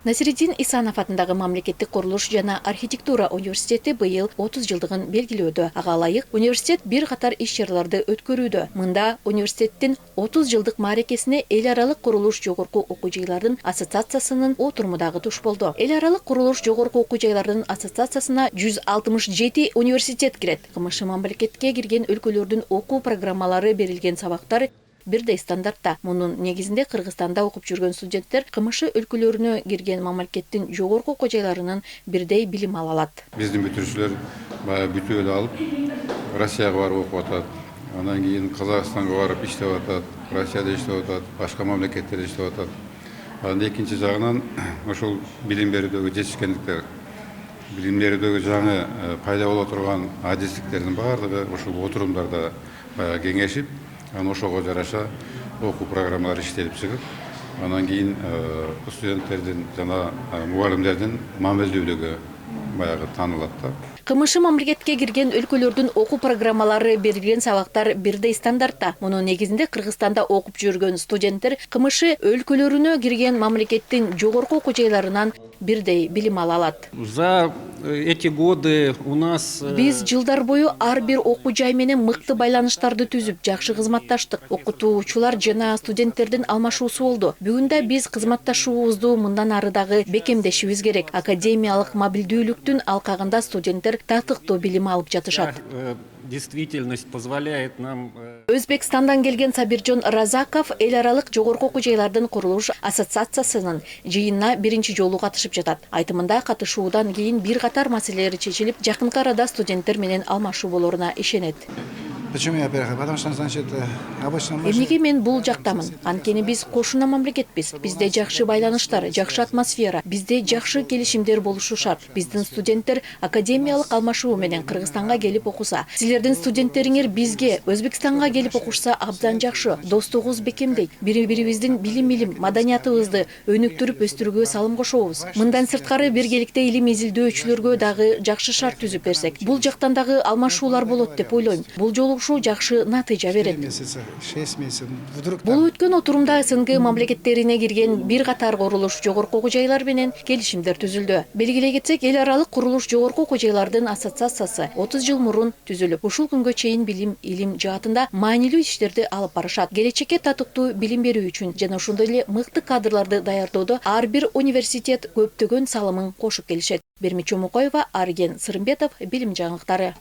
Насириддин Исанов атындагы мамлекеттик курулуш жана архитектура университети быйыл 30 жылдыгын белгилөөдө. Ага ылайык университет бир катар иш-чараларды өткөрүүдө. Мында университеттин 30 жылдык мааракесине эл аралык курулуш жогорку окуу жайлардын ассоциациясынын отуруму туш болду. Эл аралык курулуш жогорку окуу жайлардын ассоциациясына 167 университет кирет. КМШ мамлекетке кирген өлкөлөрдүн окуу программалары берилген сабактар бирдей стандартта. Мунун негизинде Кыргызстанда окуп жүргөн студенттер КМШ өлкөлөрүнө кирген мамлекеттин жогорку окуу жайларынын бирдей билим ала алат. Биздин бүтүрүүчүлөр баягы бүтүп эле алып, Россияга барып окуп атат. Андан кийин Казакстанга барып иштеп атат, Россияда иштеп атат, башка мамлекеттерде иштеп атат. Анан экинчи жагынан ошол билим берүүдөгү жетишкендиктер, билим берүүдөгү жаңы пайда боло турган адистиктердин баардыгы ошол отурумдарда баягы кеңешип, анан ошого жараша окуу программалары иштелип чыгып, анан кийин студенттердин жана мугалимдердин мамилдүүлүгү баягы таанылат да. КМШ мамлекетке кирген өлкөлөрдүн окуу программалары берилген сабактар бирдей стандартта. Мунун негизинде Кыргызстанда окуп жүргөн студенттер КМШ өлкөлөрүнө кирген мамлекеттин жогорку окуу жайларынан бирдей билим ала алат. За эти годы у нас Биз жылдар бою ар бир окуу жай менен мыкты байланыштарды түзүп, жакшы кызматташтык. Окутуучулар жана студенттердин алмашуусу болду. Бүгүн да биз кызматташуубузду мындан ары дагы бекемдешибиз керек. Академиялык мобилдүүлүктүн алкагында студенттер татыктуу билим алып жатышат. Действительность позволяет нам. Өзбекстандан келген Сабиржон Разаков эл аралык жогорку окуу жайлардын курулуш ассоциациясынын жыйынына биринчи жолу катышып жатат. Айтымында катышуудан кийин бир катар маселелер чечилип, жакынкы арада студенттер менен алмашуу болоруна ишенет. Почему я приехал? Потому что, значит, обычно... Эмнеге мен бул жактамын? Анткени биз кошуна мамлекетпиз. Бизде жакшы байланыштар, жакшы атмосфера, бизде жакшы келишимдер болушу шарт. Биздин студенттер академиялык алмашуу менен Кыргызстанга келип окуса, силердин студенттериңер бизге Өзбекстанга келип окушса абдан жакшы. Достугубуз бекемдейт. Бири-бирибиздин билим, маданиятыбызды өнүктүрүп өстүрүүгө салым кошобуз. Мындан сырткары биргеликте илим изилдөөчүлөргө дагы жакшы шарт түзүп берсек, бул жактан дагы алмашуулар болот деп ойлойм. Бул жолу жакшы натыйжа берет. 6 месяцев. Бул өткөн отурумда СНГ мамлекеттерине кирген бир катар курулуш жогорку окуу жайлар менен келишимдер түзүлдү. Белгилей кетсек, эл аралык курулуш жогорку окуу жайлардын ассоциациясы 30 жыл мурун түзүлүп, ушул күнгө чейин билим, илим жаатында маанилүү иштерди алып барышат. Келечекке татыктуу билим берүү үчүн жана ошондой эле мыкты кадрларды даярдоодо ар бир университет көптөгөн салымын кошуп келишет. Бермиче Мукоева, Арген Сырымбетов, билим жаңылыктары.